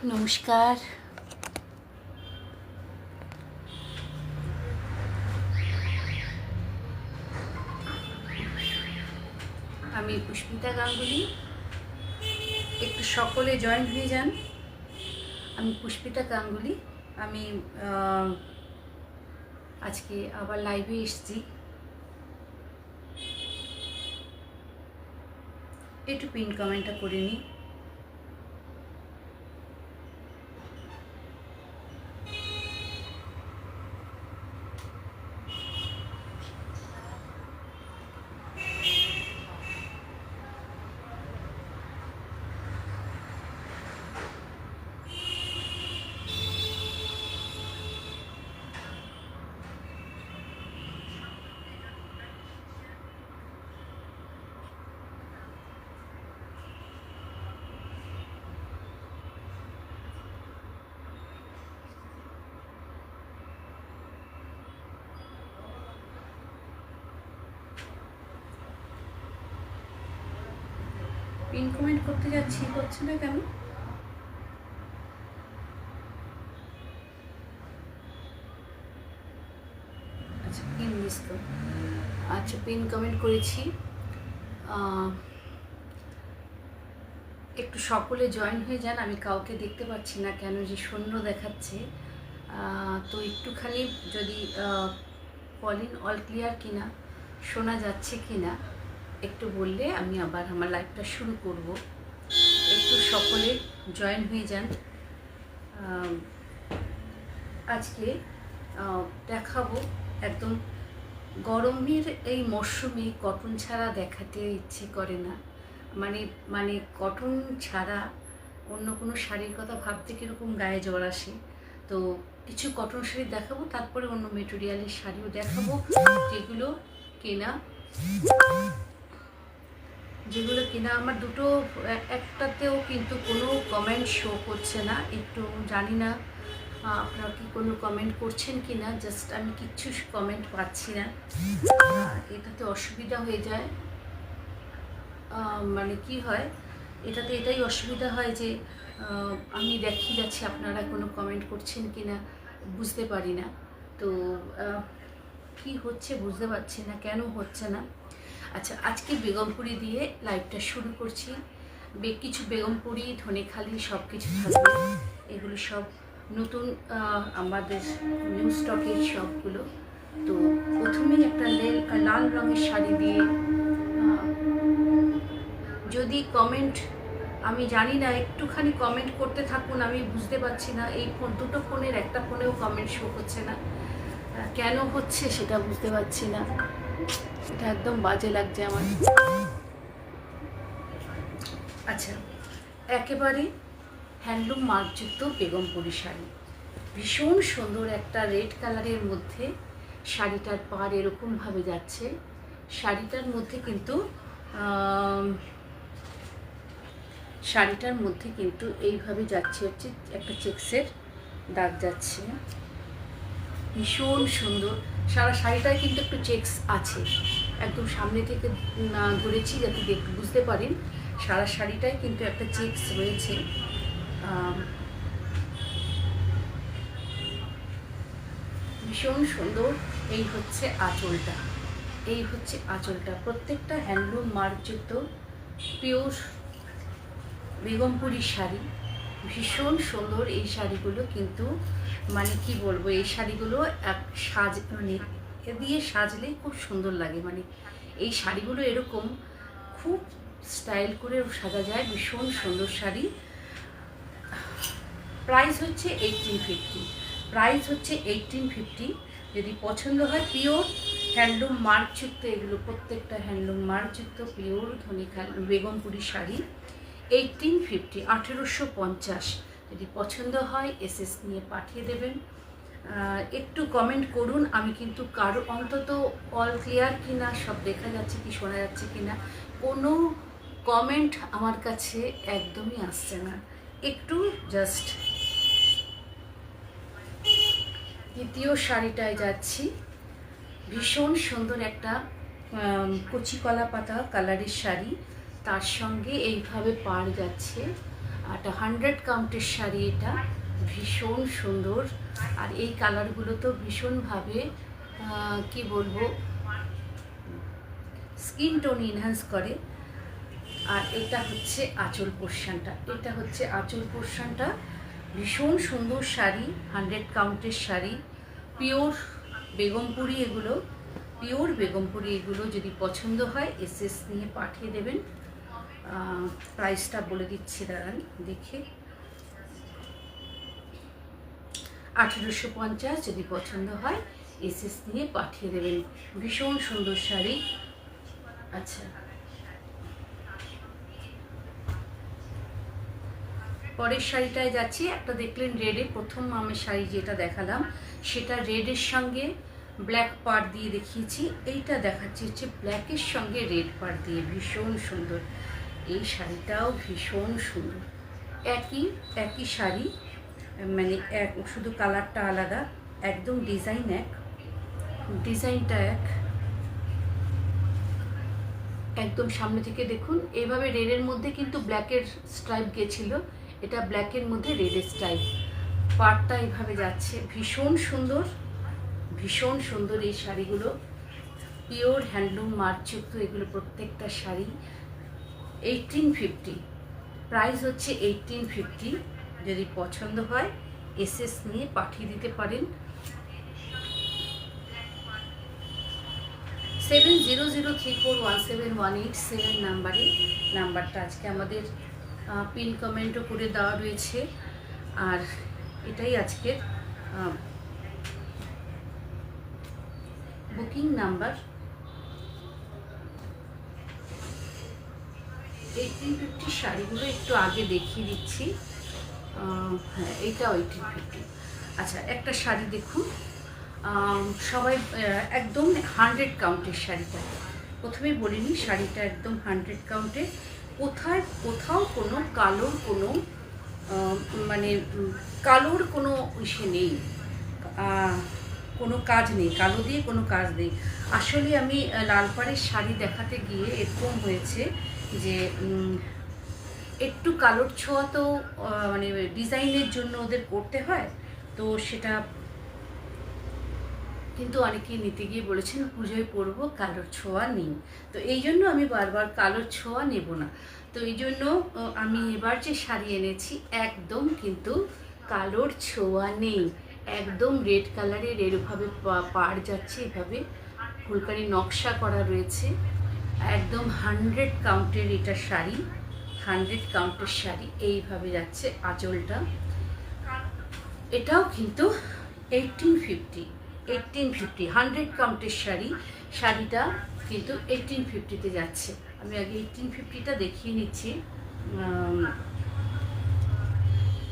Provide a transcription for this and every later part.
নমস্কার। আমি পুষ্পিতা গাঙ্গুলি। একটু সকলে জয়েন হয়ে যান। আমি পুষ্পিতা গাঙ্গুলি। আমি আজকে আবার লাইভে এসেছি। একটু পিন কমেন্টটা করে নিই। পিন কমেন্ট করতে যাচ্ছি, হচ্ছে না কেন? আচ্ছা, পিন মিস তো। আচ্ছা, পিন কমেন্ট করেছি। একটু সকলে জয়েন হয়ে যান। আমি কাউকে দেখতে পাচ্ছি না, কেন যে শূন্য দেখাচ্ছে। তো একটুখানি যদি কলিং অল ক্লিয়ার কিনা, শোনা যাচ্ছে কিনা একটু বললে আমি আবার আমার লাইভটা শুরু করব। একটু সকলে জয়েন হয়ে যান। আজকে দেখাবো একদম গরমের এই মরশুমে কটন ছাড়া দেখাতে ইচ্ছে করে না। মানে কটন ছাড়া অন্য কোনো শাড়ির কথা ভাবতে কীরকম গায়ে জ্বর আসে। তো কিছু কটন শাড়ি দেখাবো, তারপরে অন্য মেটেরিয়ালের শাড়িও দেখাবো, যেগুলো কেনা আমার দুটো একটাতেও কিন্তু কোনো কমেন্ট শো করছে না। একটু জানি না আপনারা কি কোনো কমেন্ট করছেন কি না। জাস্ট আমি কিচ্ছু কমেন্ট পাচ্ছি না। এটাতে অসুবিধা হয়ে যায়। মানে কি হয়, এটাতে এটাই অসুবিধা হয় যে আমি দেখিয়ে যাচ্ছি, আপনারা কোনো কমেন্ট করছেন কি না বুঝতে পারি না। তো কি হচ্ছে বুঝতে পারছি না, কেন হচ্ছে না। আচ্ছা, আজকে বেগমপুরি দিয়ে লাইভটা শুরু করছি। কিছু বেগমপুরি, ধনেখালি সব কিছু থাকবে। এগুলো সব নতুন আমাদের নিউ স্টকের সবগুলো। তো প্রথমেই একটা লাল রঙের শাড়ি দিয়ে, যদি কমেন্ট আমি জানি না, একটুখানি কমেন্ট করতে থাকুন। আমি বুঝতে পারছি না, এই দুটো ফোনের একটা ফোনেও কমেন্ট শো করছে না, কেন হচ্ছে সেটা বুঝতে পারছি না। এটা একদম বাজে লাগছে আমার। আচ্ছা, একেবারে হ্যান্ডলুম মার্কযুক্ত বেগমপুরি শাড়ি, ভীষণ সুন্দর একটা রেড কালারের মধ্যে শাড়িটার পাড় এরকমভাবে যাচ্ছে। শাড়িটার মধ্যে কিন্তু এইভাবে যাচ্ছে, হচ্ছে একটা চেক্সের দাগ যাচ্ছে, ভীষণ সুন্দর। সারা শাড়িটায় কিন্তু একটু চেক্স আছে। একদম সামনে থেকে ধরেছি যাতে বুঝতে পারেন। সারা শাড়িটায় কিন্তু একটা চেক্স রয়েছে। ভীষণ সুন্দর। এই হচ্ছে আঁচলটা। প্রত্যেকটা হ্যান্ডলুম মার্কযুক্ত পিওর বেগমপুরি শাড়ি, ভীষণ সুন্দর। এই শাড়িগুলো কিন্তু মানে কি বলবো, এই শাড়িগুলো দিয়ে সাজলে খুব সুন্দর লাগে। মানে এই শাড়িগুলো এরকম খুব স্টাইল করে সাজা যায়, ভীষণ সুন্দর শাড়ি। প্রাইস হচ্ছে 1850। যদি পছন্দ হয়, পিওর হ্যান্ডলুম মার্কযুক্ত, এগুলো প্রত্যেকটা হ্যান্ডলুম মার্কযুক্ত পিওর ধনেখালি বেগমপুরি শাড়ি। 1850। যদি পছন্দ হয় এসএস নিয়ে পাঠিয়ে দেবেন। একটু কমেন্ট করুন। আমি কিন্তু কারো অন্তত অল ক্লিয়ার কিনা, সব দেখা যাচ্ছে কি, শোনা যাচ্ছে কিনা, কোনো কমেন্ট আমার কাছে একদমই আসছে না। একটু জাস্ট দ্বিতীয় শাড়িটায় যাচ্ছি। ভীষণ সুন্দর একটা কচি কলা পাতা কালারের শাড়ি, তার সঙ্গে এইভাবে পাড় যাচ্ছে। একটা 100 কাউন্টের শাড়ি, এটা ভীষণ সুন্দর। আর এই কালারগুলো তো ভীষণভাবে কি বলবো, স্কিন টোন এনহ্যান্স করে। আর এটা হচ্ছে আঁচল পোর্শনটা, এটা হচ্ছে আঁচল পোর্শনটা। ভীষণ সুন্দর শাড়ি, 100 কাউন্টের শাড়ি, পিওর বেগমপুরি এগুলো, পিওর বেগমপুরি এগুলো। যদি পছন্দ হয় এসএস নিয়ে পাঠিয়ে দেবেন। প্রাইসটা বলে দিচ্ছি, দাঁড়ান দেখে, 1850। যদি পছন্দ হয় এসএস নিয়ে পাঠিয়ে দেবেন। ভীষণ সুন্দর শাড়ি। আচ্ছা, পরের শাড়িটায় যাচ্ছি। একটা দেখলেন রেডে, প্রথম আমি শাড়ি যেটা দেখালাম সেটা রেডের সঙ্গে ব্ল্যাক পাড় দিয়ে দেখিয়েছি। এইটা দেখাচ্ছি হচ্ছে ব্ল্যাকের সঙ্গে রেড পাড় দিয়ে, ভীষণ সুন্দর। এই শাড়িটাও ভীষণ সুন্দর। একই শাড়ি, মানে শুধু কালারটা আলাদা, একদম ডিজাইনটা একদম সামনে থেকে দেখুন। এভাবে রেডের মধ্যে কিন্তু ব্ল্যাকের স্ট্রাইপ গেছিলো, এটা ব্ল্যাকের মধ্যে রেডের স্ট্রাইপ। পাড়টা এইভাবে যাচ্ছে, ভীষণ সুন্দর, ভীষণ সুন্দর এই শাড়িগুলো। পিওর হ্যান্ডলুম মার্কযুক্ত এগুলো প্রত্যেকটা শাড়ি। 1850 প্রাইস হচ্ছে 1850। যদি পছন্দ হয় এসএস নিয়ে পাঠিয়ে দিতে পারেন। 7003417187 নাম্বারটা আজকে আমাদের পিন কমেন্টও করে দেওয়া রয়েছে। আর এটাই আজকের বুকিং নাম্বার। 1850 শাড়িগুলো একটু আগে দেখিয়ে দিচ্ছি। হ্যাঁ, এইটাও 1850। আচ্ছা, একটা শাড়ি দেখুন, সবাই একদম 100 কাউন্টের শাড়িটা। প্রথমেই বলিনি, শাড়িটা একদম 100 কাউন্টের। কোথাও কোনো কালোর কোনো মানে কালোর কোনো ইসে নেই, কোনো কাজ নেই, কালো দিয়ে কোনো কাজ নেই। আসলে আমি লালপাড়ের শাড়ি দেখাতে গিয়ে এরকম হয়েছে যে একটু কালোর ছোঁয়া তো মানে ডিজাইনের জন্য ওদের করতে হয়, তো সেটা কিন্তু অনেকেই নিতে গিয়ে বলেছেন পুজোয় পরবো, কালোর ছোঁয়া নেই। তো এই জন্য আমি বারবার কালোর ছোঁয়া নেব না। তো এই জন্য আমি এবার যে শাড়ি এনেছি একদম কিন্তু কালোর ছোঁয়া নেই, একদম রেড কালারের এরভাবে পাড় যাচ্ছে, এভাবে ফুলকারি নকশা করা রয়েছে। একদম 100 কাউন্টের এটা শাড়ি, 100 কাউন্টের শাড়ি। এইভাবে যাচ্ছে আঁচলটা। এটাও কিন্তু 1850 100 কাউন্টের শাড়িটা কিন্তু 1850-তে যাচ্ছে। আমি আগে 1850টা দেখিয়ে নিচ্ছি।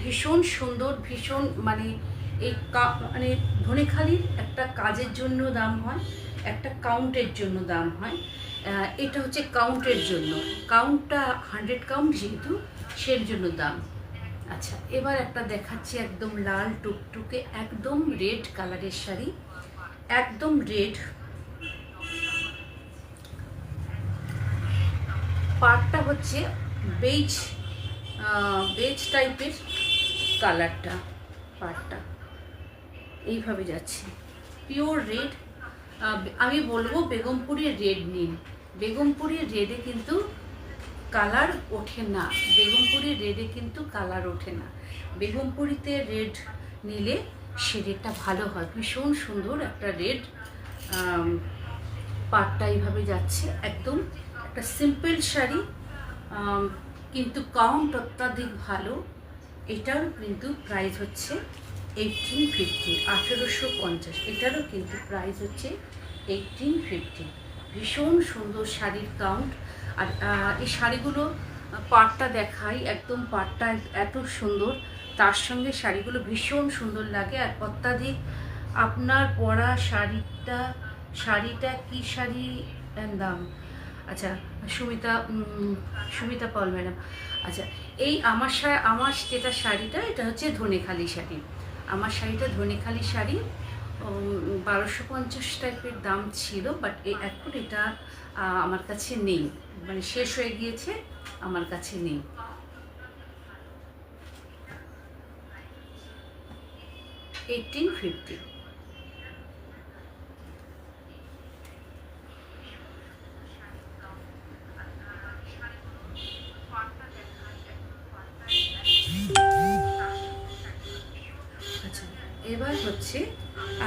ভীষণ সুন্দর, ভীষণ মানে এই মানে ধনেখালির একটা কাজের জন্য দাম হয়, একটা কাউন্টের জন্য দাম হয়। এটা হচ্ছে কাউন্টের জন্য, কাউন্টটা 100 কাউন্ট যেহেতু, সের জন্য দাম। আচ্ছা, এবার একটা দেখাচ্ছি একদম লাল টুকটুকে, একদম রেড কালারের শাড়ি, একদম রেড। পাড়টা হচ্ছে বেজ টাইপের কালারটা, পাড়টা এইভাবে যাচ্ছে, পিওর রেড। আমি বলবো বেগমপুরের রেড নিন, বেগমপুরের রেডে কিন্তু কালার ওঠে না, বেগমপুরের রেডে কিন্তু কালার ওঠে না। বেগমপুরিতে রেড নিলে সে রেডটা ভালো হয়, ভীষণ সুন্দর একটা রেড। পাড়টা এইভাবে যাচ্ছে, একদম একটা সিম্পল শাড়ি, কিন্তু কাউন্ট অত্যাধিক ভালো। এটার কিন্তু প্রাইস হচ্ছে 1850, 1850। এটারও কিন্তু প্রাইস হচ্ছে 1850। ভীষণ সুন্দর শাড়ির কাউন্ট। আর এই শাড়িগুলো পাড়টা দেখাই, একদম পাড়টা এত সুন্দর, তার সঙ্গে শাড়িগুলো ভীষণ সুন্দর লাগে। আর অত্যাধিক আপনার পরা শাড়িটা কি শাড়ির দাম? আচ্ছা, সুমিতা পল ম্যাডাম। আচ্ছা, এই আমার যেটা শাড়িটা, এটা হচ্ছে ধনেখালি শাড়ি। আমার শাড়িটা ধনেখালি শাড়ি, 1250 টাইপের দাম ছিল, বাট এখন এটা আমার কাছে নেই, মানে শেষ হয়ে গিয়েছে, আমার কাছে নেই। 1850। আচ্ছা, এবার হচ্ছে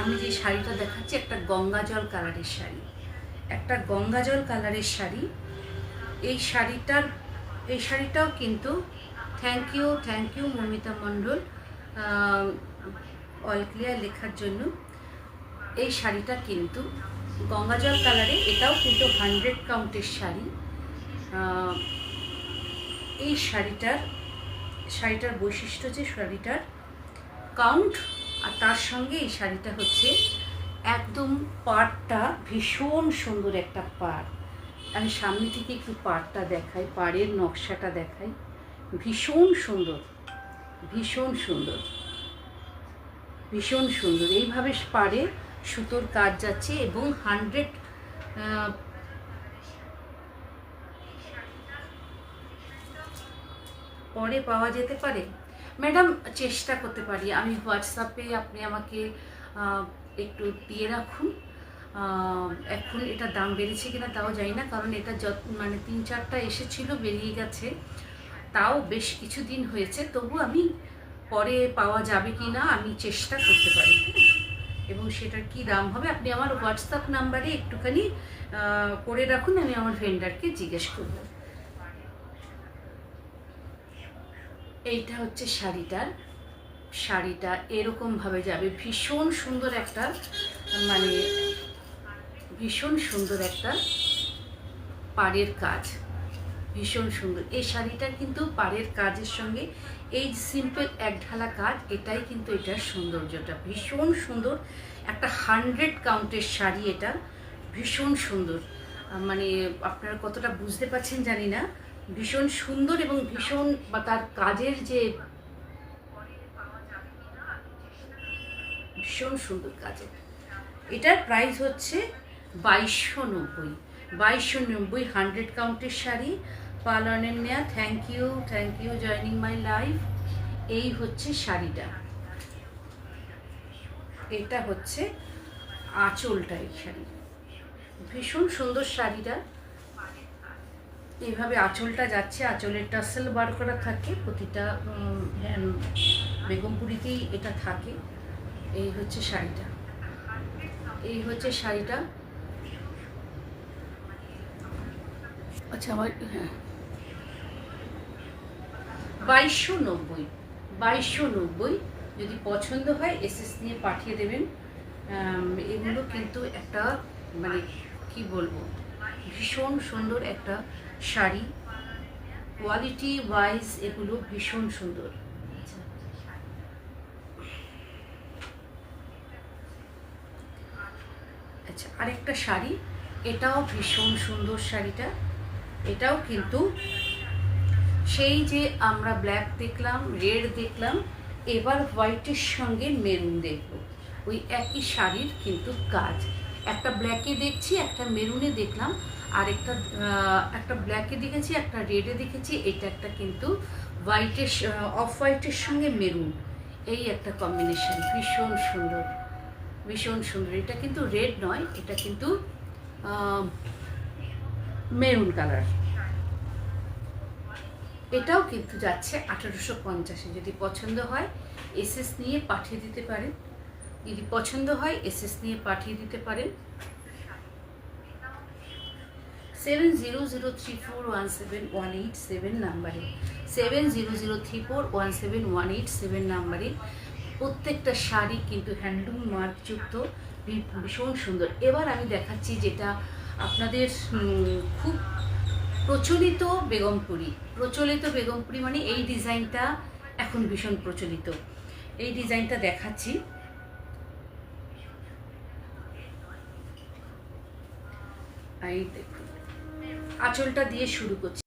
আমি যে শাড়িটা দেখাচ্ছি একটা গঙ্গাজল কালারের শাড়ি, একটা গঙ্গাজল কালারের শাড়ি। এই শাড়িটাও কিন্তু thank you Mamita Mondal all clear লেখার জন্য। এই শাড়িটা কিন্তু গঙ্গাজল কালারে, এটাও কিন্তু 100 কাউন্টের শাড়ি। এই শাড়িটার বৈশিষ্ট্য যে শাড়িটার কাউন্ট, আর তার সঙ্গে এই শাড়িটা হচ্ছে একদম পাড়টা ভীষণ সুন্দর একটা পাড়। আমি সামনে থেকে একটু পাড়টা দেখাই, পাড়ের নকশাটা দেখাই, ভীষণ সুন্দর, ভীষণ সুন্দর, ভীষণ সুন্দর। এইভাবে পাড়ে সুতোর কাজ যাচ্ছে এবং 100 পরে পাওয়া যেতে পারে। ম্যাডাম চেষ্টা করতে পারি আমি, হোয়াটসঅ্যাপে আপনি আমাকে একটু দিয়ে রাখুন। এখন এটা দাম বেড়েছে কিনা তাও জানি না, কারণ এটা মানে 3-4টা এসেছিল, বেরিয়ে গেছে, তাও বেশ কিছুদিন হয়েছে। তবু আমি পরে পাওয়া যাবে কি না আমি চেষ্টা করতে পারি, এবং সেটার কি দাম হবে আপনি আমার হোয়াটসঅ্যাপ নাম্বারে একটুখানি করে রাখুন, আমি আমার ভেন্ডারকে জিজ্ঞেস করব। এইটা হচ্ছে শাড়িটা এরকমভাবে যাবে, ভীষণ সুন্দর একটা, মানে ভীষণ সুন্দর একটা পাড়ের কাজ, ভীষণ সুন্দর। এই শাড়িটা কিন্তু পাড়ের কাজের সঙ্গে এই সিম্পল এক ঢালা কাজ, এটাই কিন্তু এটার সৌন্দর্যটা, ভীষণ সুন্দর একটা 100 কাউন্টের শাড়ি। এটা ভীষণ সুন্দর, মানে আপনারা কতটা বুঝতে পারছেন জানি না, ভীষণ সুন্দর এবং ভীষণ, বা তার কাজের যে ভীষণ সুন্দর কাজের। এটার প্রাইস হচ্ছে 2290, 100 কাউন্টের শাড়ি। পালনের নেয়া, thank you joining my life. এই হচ্ছে শাড়িটা, এটা হচ্ছে আঁচলটা। এই শাড়ি ভীষণ সুন্দর শাড়িটা, এইভাবে আঁচলটা যাচ্ছে, আঁচলের টাসেল বার করা থাকে প্রতিটা বেগমপুরিতেই এটা থাকে। এই হচ্ছে শাড়িটা, এই হচ্ছে শাড়িটা। আচ্ছা, আমার হ্যাঁ 2290, যদি পছন্দ হয় এসএস নিয়ে পাঠিয়ে দেবেন। এগুলো কিন্তু একটা, মানে কি বলবো, ভীষণ সুন্দর একটা শাড়ি, কোয়ালিটি ওয়াইজ এগুলো ভীষণ সুন্দর। আচ্ছা, আরেকটা শাড়ি, এটাও ভীষণ সুন্দর শাড়িটা। এটাও কিন্তু সেই যে আমরা ব্ল্যাক দেখলাম, রেড দেখলাম, এবার হোয়াইটের সঙ্গে মেরুন দেখব, ওই একই শাড়ির কিন্তু কাজ। একটা ব্ল্যাকে দেখছি, একটা মেরুনে দেখলাম, আর একটা ব্ল্যাকে দেখেছি, একটা রেডে দেখেছি, এটা একটা কিন্তু হোয়াইটের, অফ হোয়াইটের সঙ্গে মেরুন, এই একটা কম্বিনেশন, ভীষণ সুন্দর, ভীষণ সুন্দর। এটা কিন্তু রেড নয়, এটা কিন্তু মেরুন কালার। এটাও কিন্তু যাচ্ছে 1850। যদি পছন্দ হয় এসএস নিয়ে পাঠিয়ে দিতে পারেন, যদি পছন্দ হয় এসএস নিয়ে পাঠিয়ে দিতে পারেন। 7003417187 নাম্বারে, 7003417187 নাম্বারে প্রত্যেকটা শাড়ি কিন্তু হ্যান্ডলুম মার্কযুক্ত, ভীষণ সুন্দর। এবার আমি দেখাচ্ছি যেটা আপনাদের খুব প্রচলিত বেগমপুরি, মানে এই ডিজাইনটা এখন ভীষণ প্রচলিত। এই ডিজাইনটা দেখাচ্ছি, এই দেখুন, আঁচলটা দিয়ে শুরু করছি।